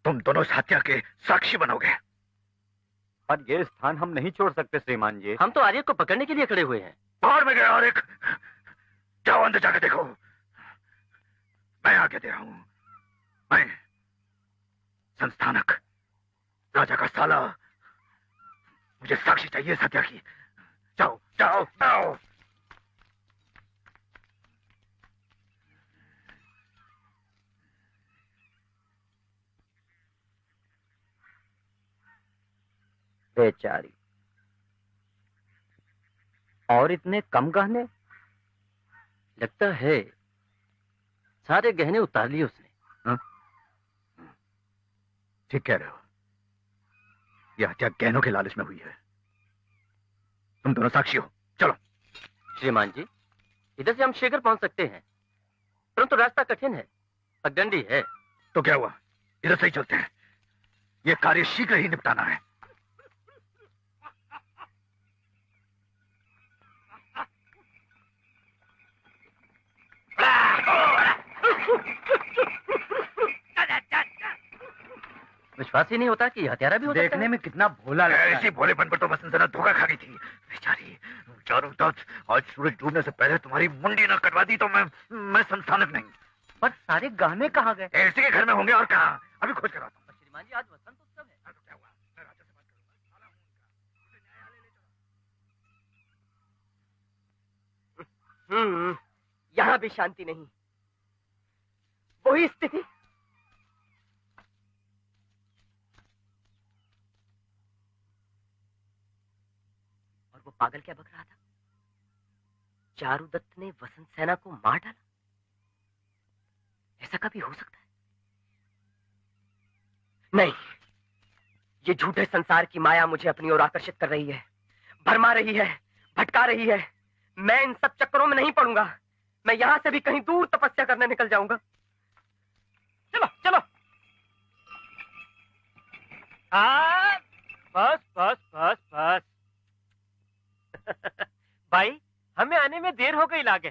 तुम दोनों इस हत्या के साक्षी बनोगे। पर ये स्थान हम नहीं छोड़ सकते श्रीमान जी। हम तो आर्य को पकड़ने के लिए खड़े हुए हैं। बाहर में गया और एक जाओ अंदर जाके देखो। मैं आगे दे रहा हूं। मैं संस्थानक राजा का साला, मुझे साक्षी चाहिए सत्या की। जाओ जाओ जाओ। बेचारी, और इतने कम गहने? लगता है सारे गहने उतार लिए उसने। ठीक कह रहे हो, यह हत्या गहनों के लालच में हुई है। तुम दोनों साक्षी हो। चलो। श्रीमान जी, इधर से हम शीघ्र पहुंच सकते हैं, परंतु रास्ता कठिन है, पगडंडी है। तो क्या हुआ, इधर से ही चलते हैं। यह कार्य शीघ्र ही निपटाना है। विश्वास ही नहीं होता कि हत्यारा भी हो सकता है। देखने में कितना भोला लगता है। ऐसी भोलेपन पर तो वसंत सेना धोखा खा गई थी बेचारी। चारों तरफ आज सूरज डूबने से पहले तुम्हारी मुंडी न कटवा दी तो मैं संस्थानक नहीं। पर सारे गहने कहाँ गए? ऐसे के घर में होंगे और कहाँ। अभी खोज कराता हूँ। श्रीमान जी, आज वसंत उत्सव है। तो क्या हुआ, मैं राजा से बात करूंगा। साला हूं उनका। मुझे न्यायालय ले चलो। यहाँ भी शांति नहीं, वही स्थिति। और वो पागल क्या बक रहा था? चारुदत्त ने वसंत सेना को मार डाला? ऐसा कभी हो सकता है? नहीं, ये झूठे संसार की माया मुझे अपनी ओर आकर्षित कर रही है, भरमा रही है, भटका रही है। मैं इन सब चक्करों में नहीं पड़ूंगा। मैं यहां से भी कहीं दूर तपस्या करने निकल जाऊंगा। चलो चलो। बस बस बस बस। भाई, हमें आने में देर हो गई लागे।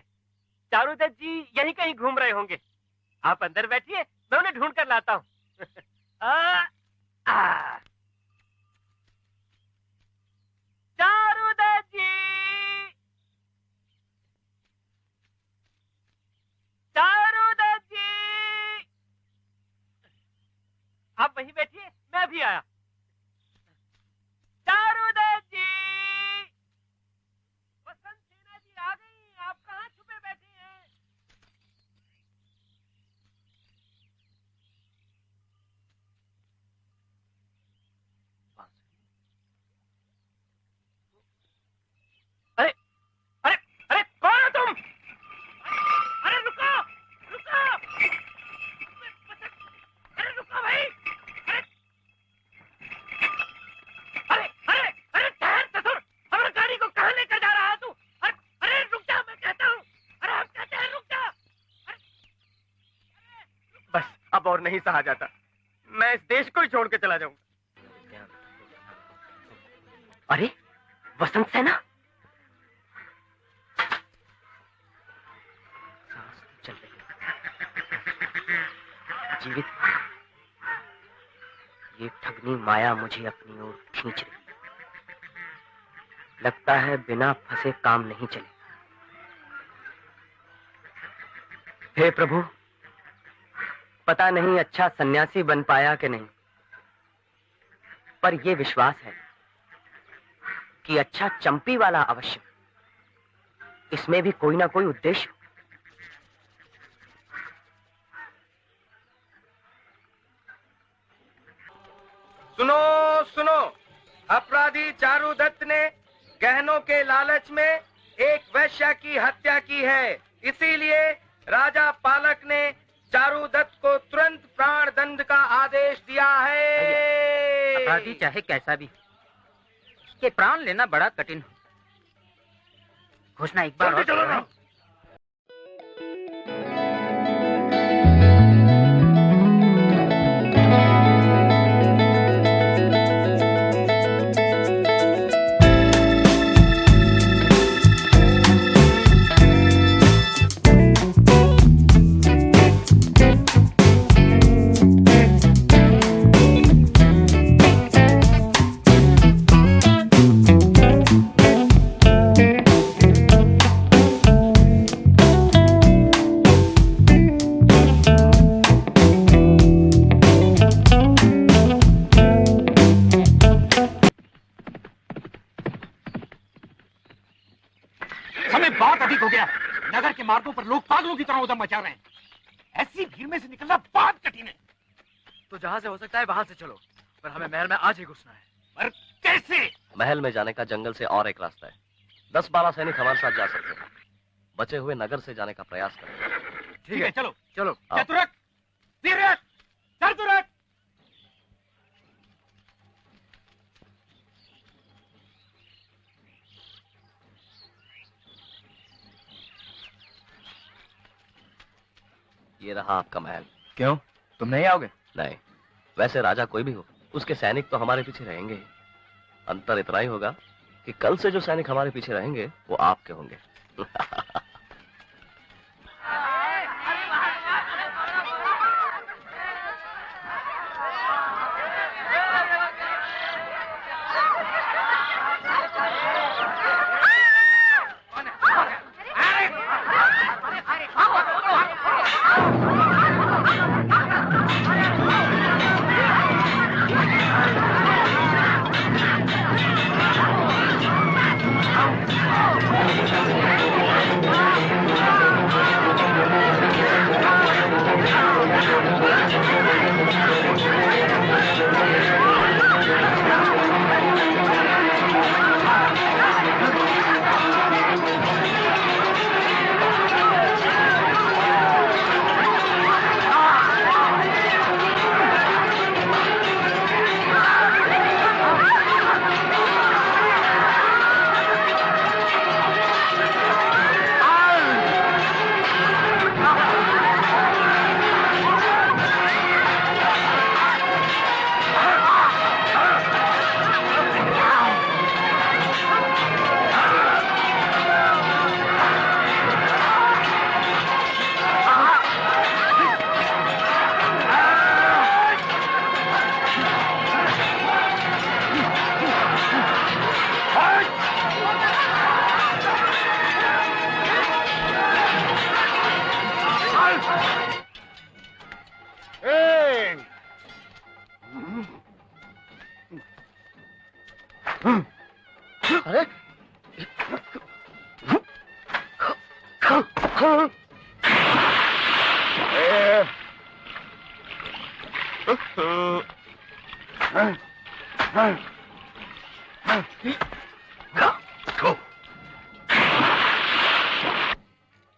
चारुदत्त जी यहीं कहीं घूम रहे होंगे। आप अंदर बैठिए, मैं उन्हें ढूंढ कर लाता हूँ। चारुदत्त जी, चारुदत्त जी, आप वहीं बैठिए, मैं भी आया। चारुदत्त जी, वसंत सेना जी आ गई। आप कहाँ छुपे बैठे हैं? अरे अरे अरे, कौन हो तुम? अरे रुको रुको, अरे रुको भाई। अरे अरे अरे ठहर ससुर, हमारी गाड़ी को कहाँ लेकर जा रहा है तू? अरे अरे रुक जा, मैं कहता हूँ। अरे हम कहते हैं रुक जा। बस अब और नहीं सहा जाता। मैं इस देश को ही छोड़ के चला जाऊंगा। अरे वसंत सेना, सांस चल रही है, जीवित। ये ठगनी माया मुझे अपनी ओर खींच रही। लगता है बिना फंसे काम नहीं चलेगा। हे प्रभु, पता नहीं अच्छा सन्यासी बन पाया कि नहीं, पर यह विश्वास है कि अच्छा चंपी वाला अवश्य। इसमें भी कोई ना कोई उद्देश्य। सुनो सुनो, अपराधी चारुदत्त ने गहनों के लालच में एक वैश्या की हत्या की है। इसीलिए राजा पालक ने चारुदत्त को तुरंत प्राण दंड का आदेश दिया है। अपराधी चाहे कैसा भी, उसके प्राण लेना बड़ा कठिन हो। घोषणा एक बार और चलो ना। मार्गों पर लोग पागलों की तरह उधम मचा रहे हैं। ऐसी भीड़ में से निकलना बहुत कठिन है। तो जहां से हो सकता है वहां से चलो, पर हमें महल में आज ही घुसना है। पर कैसे? महल में जाने का जंगल से और एक रास्ता है। 10-12 सैनिक हमारे साथ जा सकते हैं। बचे हुए नगर से जाने का प्रयास करें। ठीक है, चलो चलो। चतुरक, तीरक, चतुरक। ये रहा आपका महल। क्यों, तुम नहीं आओगे? नहीं, वैसे राजा कोई भी हो, उसके सैनिक तो हमारे पीछे रहेंगे ही। अंतर इतना ही होगा कि कल से जो सैनिक हमारे पीछे रहेंगे वो आपके होंगे।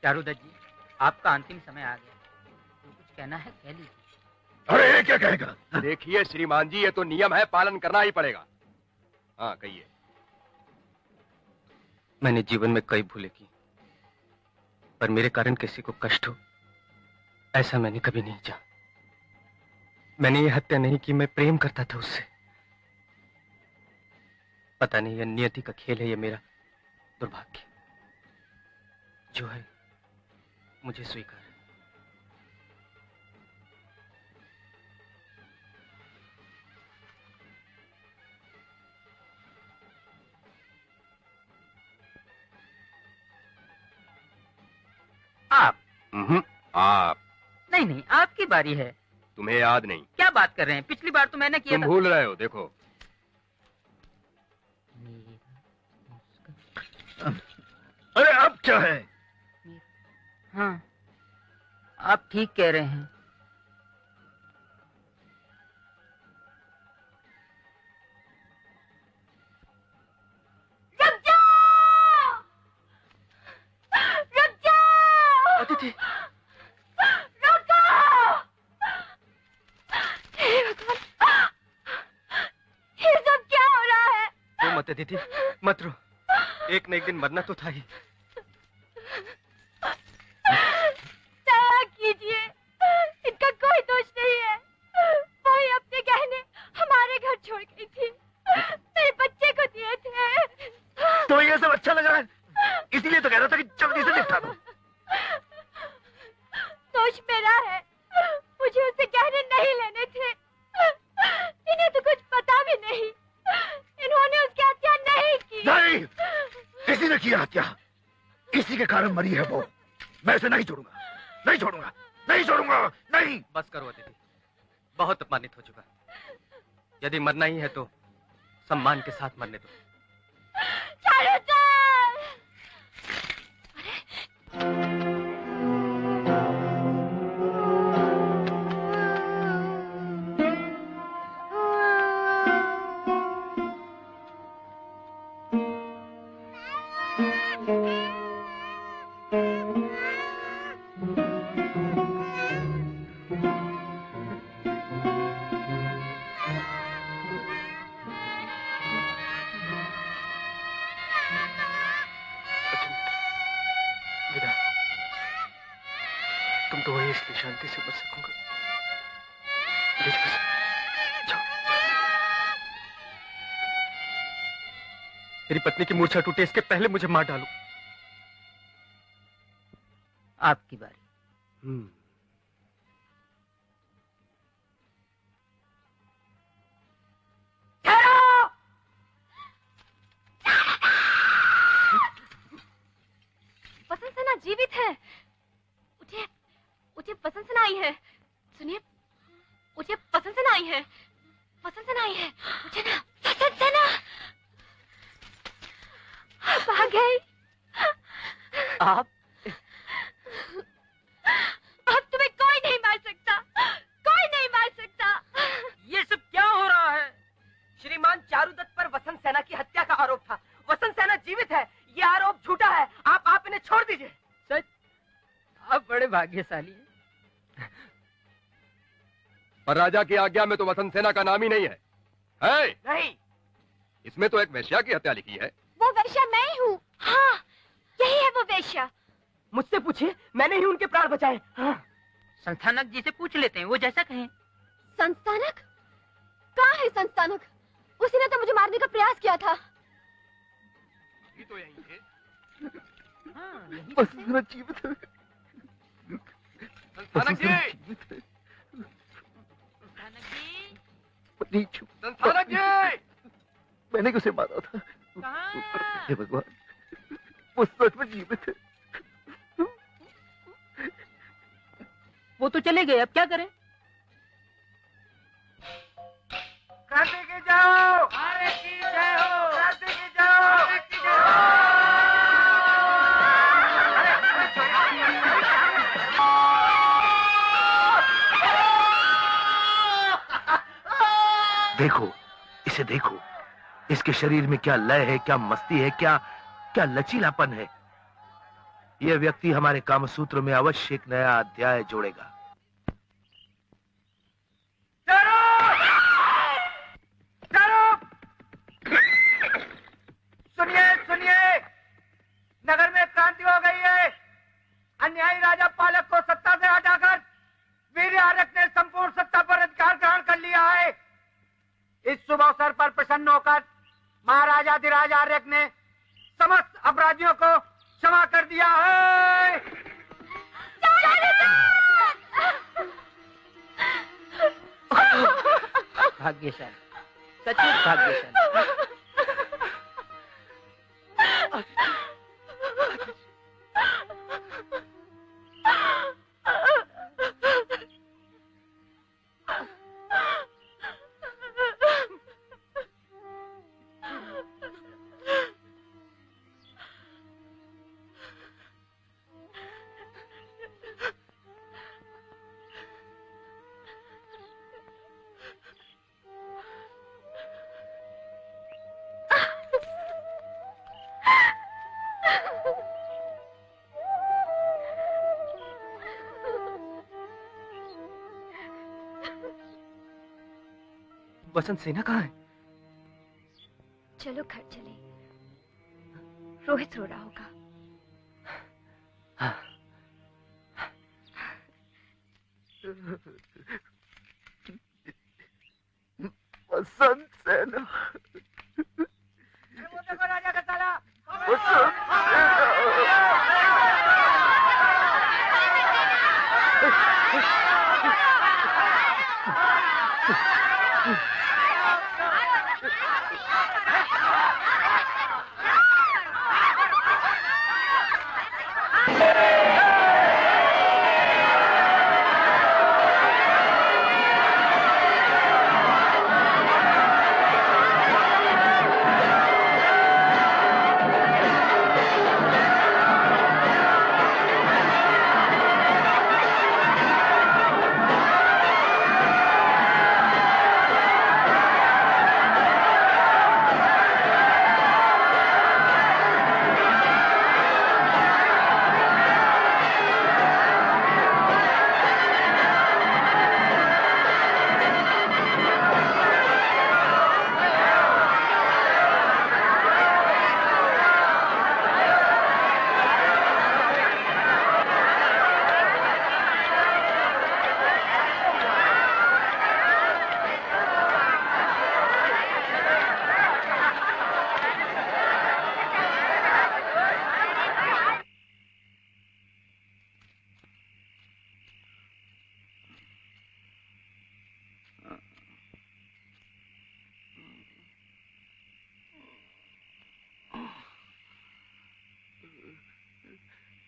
चारुदत्त जी, आपका अंतिम समय आ गया। तो कुछ कहना है कह लीजिए। अरे ये क्या कहेगा? देखिए श्रीमान जी, ये तो नियम है, पालन करना ही पड़ेगा। हाँ कहिए। मैंने जीवन में कई भूलें की, पर मेरे कारण किसी को कष्ट हो ऐसा मैंने कभी नहीं चाहा। मैंने ये हत्या नहीं की, मैं प्रेम करता था उससे। पता नहीं यह नियति का खेल है या मेरा दुर्भाग्य। जो है मुझे स्वीकार है। आप? आप? नहीं नहीं, आपकी बारी है। तुम्हें याद नहीं? क्या बात कर रहे हैं? पिछली बार तो मैंने किया तुम था। भूल रहे हो। देखो अरे अब क्या है? हाँ, आप ठीक कह रहे हैं। रुक जाओ! रुक जाओ! अदिति, रुको! हे भगवान! ये सब क्या हो रहा है? रो मत अदिति, मत रो। एक न एक दिन मरना तो था ही। दया कीजिए, इनका कोई दोष नहीं है। वही अपने गहने हमारे घर छोड़ गई थी, मेरे बच्चे को दिए थे। तो ये सब अच्छा लग रहा है, इसीलिए तो कह रहा था कि जल्दी से निपटा दो। दोष मेरा है, मुझे उससे गहने नहीं लेने थे। इन्हें तो कुछ पता भी नहीं, इन्होंने उसकी हत्या नहीं की। नहीं, किसी ने किया हत्या, इसी के कारण मरी है वो। मैं इसे नहीं छोड़ूंगा, नहीं छोड़ूंगा, नहीं छोड़ूंगा, नहीं। बस करो अदिति, बहुत अपमानित हो चुका। यदि मरना ही है तो सम्मान के साथ मरने दो। चारुदत्त! अरे तो वही इसलिए शांति से बच सकूंगा। प्लीज बस जाओ। मेरी पत्नी की मूर्छा टूटे इसके पहले मुझे मार डालो। आपकी बारी। वसंत सेना जीवित है। उठिए, उठिए, वसंत सेना आई है। सुनिए, उठिए, वसंत सेना आई है। वसंत सेना आई है। उठिए ना, वसंत सेना आ गई। आप अब तुम्हें कोई नहीं मार सकता, कोई नहीं मार सकता। ये सब क्या हो रहा है? श्रीमान चारुदत्त पर वसंत सेना की हत्या का आरोप था। वसंत सेना जीवित है, ये आरोप झूठा है। आप इन्हें छोड़ दीजिए। सच? आप बड़े भाग्यशाली हैं। पर राजा की आज्ञा में तो वसंत सेना का नाम ही नहीं है। नहीं, इसमें तो एक वेश्या की हत्या लिखी है। वो वेश्या मैं ही हूँ। हाँ, यही है वो वेश्या। मुझसे पूछिए, मैंने ही उनके प्राण बचाए। हाँ। संस्थानक जी से पूछ लेते हैं, वो जैसा कहें। संस्थानक? कहाँ है संस्थानक? उसी ने तो मुझे मारने का प्रयास किया था। ये तो यही है। हाँ, यही वसंत जीवित है। संस्थानक जी, संस्थानक जी, मैंने उसे मारा था। कहाँ? हे भगवान, वो सच में जीवित है। वो तो चले गए, अब क्या करें? क्रांति की जय हो, भारत की जय हो, क्रांति की जय हो, भारत की जय हो। देखो, इसे देखो। इसके शरीर में क्या लय है, क्या मस्ती है, क्या क्या लचीलापन है। यह व्यक्ति हमारे कामसूत्र में अवश्य एक नया अध्याय जोड़ेगा। सुनिए, सुनिए, नगर में क्रांति हो गई है। अन्यायी राजा पालक को सत्ता से हटाकर वीर आर्यक ने संपूर्ण सत्ता पर अधिकार ग्रहण कर लिया है। इस शुभ अवसर पर प्रसन्न होकर महाराजाधिराज आर्यक ने समस्त अपराधियों को क्षमा कर दिया है। भाग्यशाली, सचमुच भाग्यशाली। वसंत सेना कहाँ है? चलो घर चले, रोहित रो रहा होगा। वसंत सेना, वो देखो राजा का साला। वसंत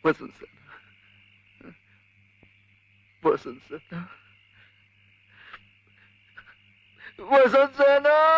वसंत सेना, वसंत सेना, वसंत सेना।